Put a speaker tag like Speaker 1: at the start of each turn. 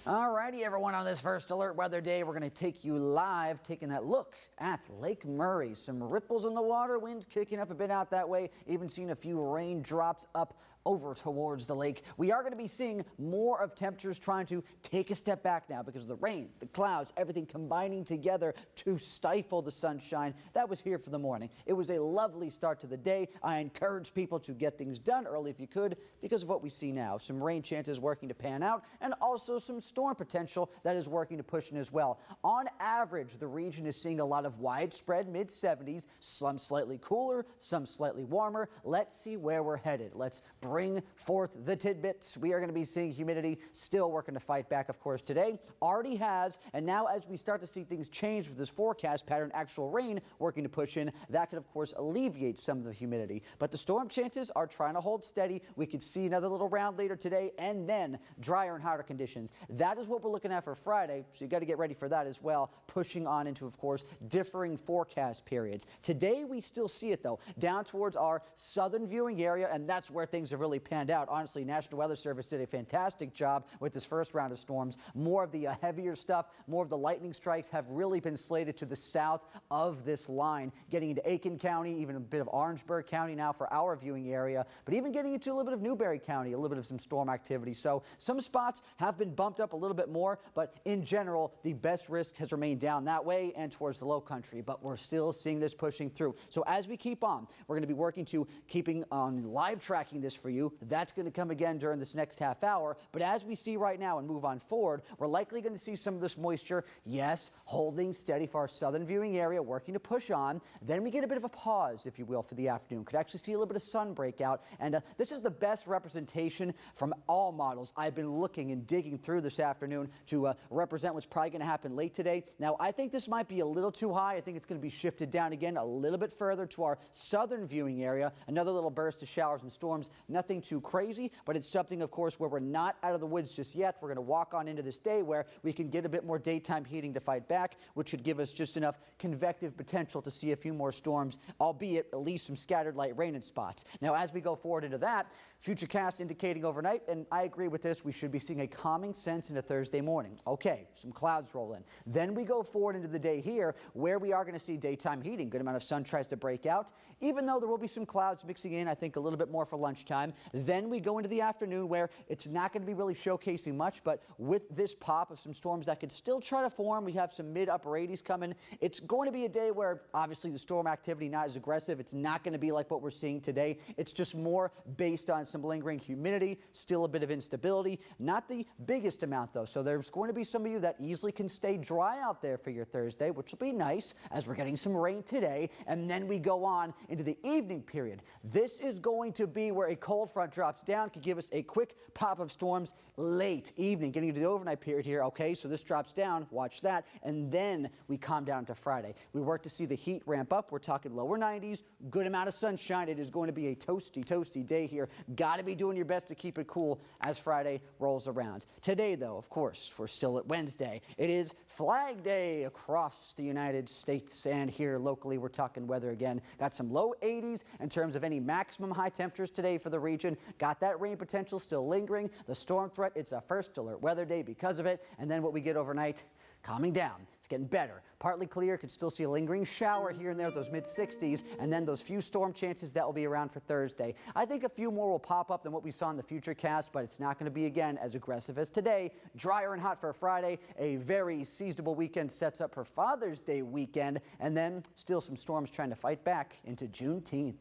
Speaker 1: All righty, everyone, on this first alert weather day, we're going to take you live, taking that look at Lake Murray. Some ripples in the water, winds kicking up a bit out that way, even seeing a few raindrops up over towards the lake. We are going to be seeing more of temperatures trying to take a step back now because of the rain, the clouds, everything combining together to stifle the sunshine. That was here for the morning. It was a lovely start to the day. I encourage people to get things done early if you could because of what we see now. Some rain chances working to pan out and also some storm potential that is working to push in as well. On average, the region is seeing a lot of widespread mid-70s, some slightly cooler, some slightly warmer. Let's see where we're headed. Let's bring forth the tidbits. We are going to be seeing humidity still working to fight back, of course, today. Already has, and now as we start to see things change with this forecast pattern, actual rain working to push in, that could, of course, alleviate some of the humidity. But the storm chances are trying to hold steady. We could see another little round later today, and then drier and hotter conditions. That is what we're looking at for Friday, so you got to get ready for that as well, pushing on into, of course, differing forecast periods. Today, we still see it, though, down towards our southern viewing area, and that's where things have really panned out. Honestly, National Weather Service did a fantastic job with this first round of storms. More of the heavier stuff, more of the lightning strikes have really been slated to the south of this line, getting into Aiken County, even a bit of Orangeburg County now for our viewing area, but even getting into a little bit of Newberry County, a little bit of some storm activity. So some spots have been bumped up a little bit more, but in general, the best risk has remained down that way and towards the low country, but we're still seeing this pushing through. So as we keep on, we're going to be working to keeping on live tracking this for you. That's going to come again during this next half hour, but as we see right now and move on forward, we're likely going to see some of this moisture, yes, holding steady for our southern viewing area, working to push on. Then we get a bit of a pause, if you will, for the afternoon. Could actually see a little bit of sun break out, and this is the best representation from all models. I've been looking and digging through this afternoon to represent what's probably going to happen late today. Now, I think this might be a little too high. I think it's going to be shifted down again a little bit further to our southern viewing area. Another little burst of showers and storms. Nothing too crazy, but it's something, of course, where we're not out of the woods just yet. We're going to walk on into this day where we can get a bit more daytime heating to fight back, which should give us just enough convective potential to see a few more storms, albeit at least some scattered light rain in spots. Now, as we go forward into that, Futurecast indicating overnight, and I agree with this, we should be seeing a calming sense into Thursday morning. Okay, some clouds roll in. Then we go forward into the day here where we are going to see daytime heating. Good amount of sun tries to break out, even though there will be some clouds mixing in, I think a little bit more for lunchtime. Then we go into the afternoon where it's not going to be really showcasing much, but with this pop of some storms that could still try to form, we have some mid-upper 80s coming. It's going to be a day where obviously the storm activity not as aggressive. It's not going to be like what we're seeing today. It's just more based on some lingering humidity, still a bit of instability. Not the biggest amount, though, so there's going to be some of you that easily can stay dry out there for your Thursday, which will be nice as we're getting some rain today, and then we go on into the evening period. This is going to be where a cold front drops down, could give us a quick pop of storms late evening, getting into the overnight period here. Okay, so this drops down, watch that, and then we calm down to Friday. We work to see the heat ramp up. We're talking lower 90s, good amount of sunshine. It is going to be a toasty day here. Got to be doing your best to keep it cool as Friday rolls around. Today, though, of course, we're still at Wednesday. It is Flag Day across the United States, and here locally we're talking weather again. Got some low 80s in terms of any maximum high temperatures today for the region. Got that rain potential still lingering. The storm threat, it's a first alert weather day because of it, and then what we get overnight, calming down. It's getting better. Partly clear, could still see a lingering shower here and there, those mid-60s, and then those few storm chances that will be around for Thursday. I think a few more will pop up than what we saw in the Futurecast, but it's not going to be, again, as aggressive as today. Drier and hot for Friday. A very seasonable weekend sets up for Father's Day weekend, and then still some storms trying to fight back into Juneteenth.